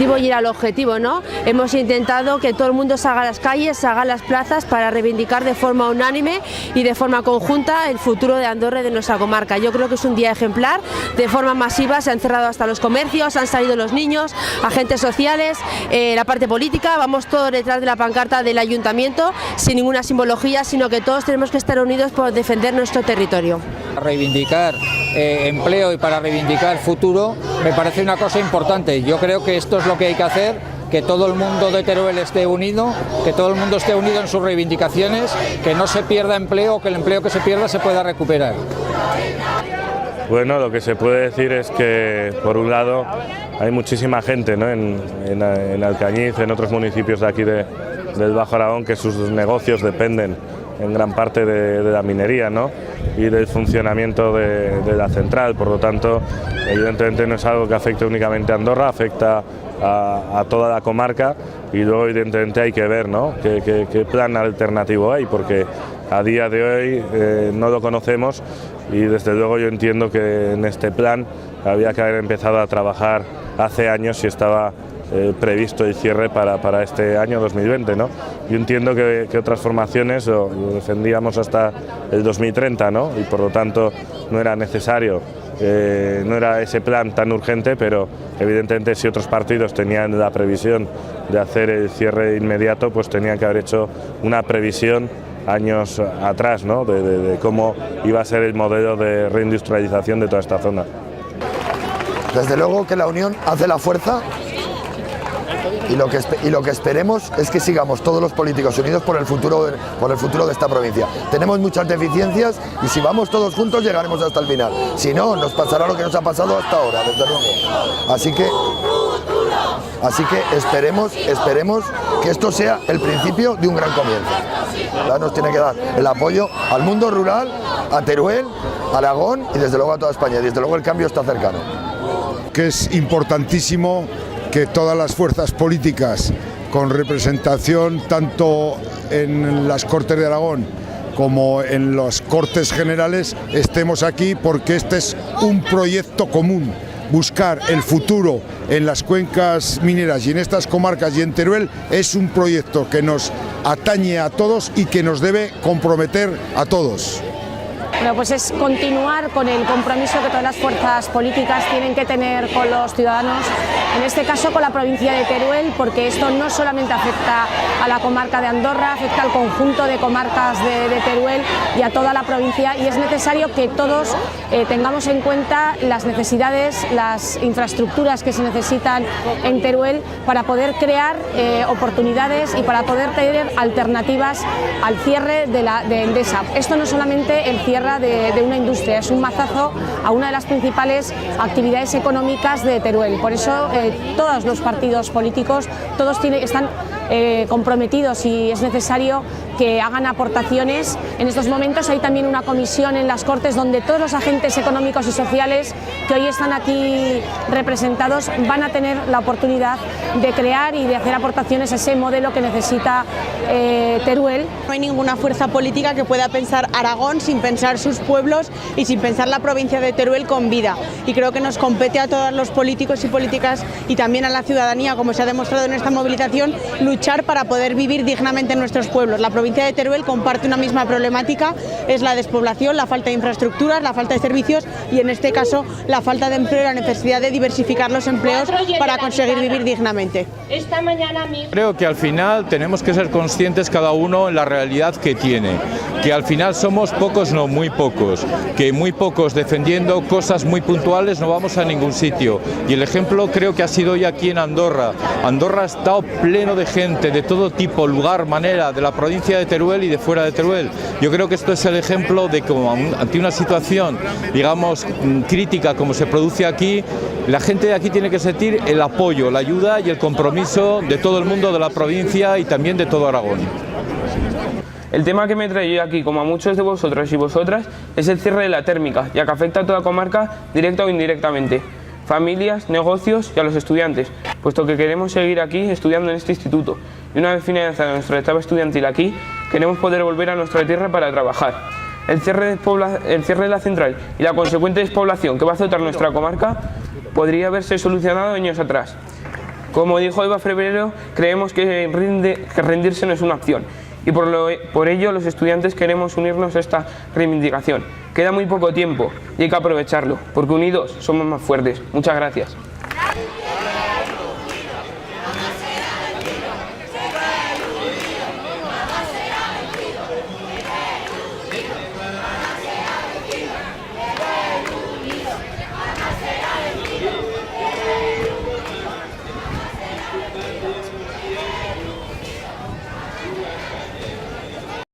dispositivo y era el objetivo, ¿no? Hemos intentado que todo el mundo salga a las calles, salga a las plazas para reivindicar de forma unánime y de forma conjunta el futuro de Andorra y de nuestra comarca. Yo creo que es un día ejemplar, de forma masiva se han cerrado hasta los comercios, han salido los niños, agentes sociales, la parte política, vamos todos detrás de la pancarta del ayuntamiento sin ninguna simbología, sino que todos tenemos que estar unidos por defender nuestro territorio. Para reivindicar empleo y para reivindicar futuro me parece una cosa importante. Yo creo que esto es lo que hay que hacer, que todo el mundo de Teruel esté unido, que todo el mundo esté unido en sus reivindicaciones, que no se pierda empleo, que el empleo que se pierda se pueda recuperar. Bueno, lo que se puede decir es que, por un lado, hay muchísima gente, ¿no?, en Alcañiz, en otros municipios de aquí del Bajo Aragón, que sus negocios dependen en gran parte de la minería, ¿no?, y del funcionamiento de la central. Por lo tanto, evidentemente no es algo que afecte únicamente a Andorra, afecta a toda la comarca, y luego evidentemente hay que ver, ¿no?, qué plan alternativo hay, porque a día de hoy no lo conocemos, y desde luego yo entiendo que en este plan había que haber empezado a trabajar hace años si estaba previsto el cierre para este año 2020, ¿no? Yo entiendo que otras formaciones lo defendíamos hasta el 2030, ¿no?, y por lo tanto no era necesario, no era ese plan tan urgente, pero evidentemente si otros partidos tenían la previsión de hacer el cierre inmediato, pues tenían que haber hecho una previsión años atrás, ¿no?, de cómo iba a ser el modelo de reindustrialización de toda esta zona. Desde luego que la unión hace la fuerza, y lo que esperemos es que sigamos todos los políticos unidos por el futuro de esta provincia. Tenemos muchas deficiencias y si vamos todos juntos llegaremos hasta el final. Si no, nos pasará lo que nos ha pasado hasta ahora, desde luego. Así que esperemos que esto sea el principio de un gran comienzo. Nos tiene que dar el apoyo al mundo rural, a Teruel, a Aragón y desde luego a toda España. Y desde luego el cambio está cercano. Que es importantísimo que todas las fuerzas políticas con representación tanto en las Cortes de Aragón como en las Cortes Generales estemos aquí, porque este es un proyecto común. Buscar el futuro en las cuencas mineras y en estas comarcas y en Teruel es un proyecto que nos atañe a todos y que nos debe comprometer a todos. Bueno, pues es continuar con el compromiso que todas las fuerzas políticas tienen que tener con los ciudadanos, en este caso con la provincia de Teruel, porque esto no solamente afecta a la comarca de Andorra, afecta al conjunto de comarcas de Teruel y a toda la provincia, y es necesario que todos tengamos en cuenta las necesidades, las infraestructuras que se necesitan en Teruel para poder crear oportunidades y para poder tener alternativas al cierre de Endesa. Esto no solamente el cierre de una industria, es un mazazo a una de las principales actividades económicas de Teruel. Por eso todos los partidos políticos, todos están comprometidos y es necesario que hagan aportaciones. En estos momentos hay también una comisión en las Cortes donde todos los agentes económicos y sociales que hoy están aquí representados van a tener la oportunidad de crear y de hacer aportaciones a ese modelo que necesita Teruel. No hay ninguna fuerza política que pueda pensar Aragón sin pensar sus pueblos y sin pensar la provincia de Teruel con vida, y creo que nos compete a todos los políticos y políticas y también a la ciudadanía, como se ha demostrado en esta movilización, luchar para poder vivir dignamente en nuestros pueblos. La provincia de Teruel comparte una misma problemática, es la despoblación, la falta de infraestructuras, la falta de servicios y en este caso la falta de empleo y la necesidad de diversificar los empleos para conseguir vivir dignamente. Creo que al final tenemos que ser conscientes cada uno en la realidad que tiene, que al final somos pocos, no muy pocos, que muy pocos defendiendo cosas muy puntuales no vamos a ningún sitio, y el ejemplo creo que ha sido hoy aquí en Andorra. Andorra ha estado pleno de gente de todo tipo, lugar, manera, de la provincia de Teruel y de fuera de Teruel. Yo creo que esto es el ejemplo de cómo ante una situación, digamos, crítica como se produce aquí, la gente de aquí tiene que sentir el apoyo, la ayuda y el compromiso de todo el mundo de la provincia y también de todo Aragón. El tema que me traía aquí, como a muchos de vosotros y vosotras, es el cierre de la térmica, ya que afecta a toda comarca, directa o indirectamente, familias, negocios y a los estudiantes, puesto que queremos seguir aquí estudiando en este instituto. Y una vez finalizada nuestra etapa estudiantil aquí, queremos poder volver a nuestra tierra para trabajar. El cierre de la central y la consecuente despoblación que va a azotar nuestra comarca podría haberse solucionado años atrás. Como dijo Eva Febrero, creemos que rendirse no es una opción y por ello los estudiantes queremos unirnos a esta reivindicación. Queda muy poco tiempo y hay que aprovecharlo, porque unidos somos más fuertes. Muchas gracias.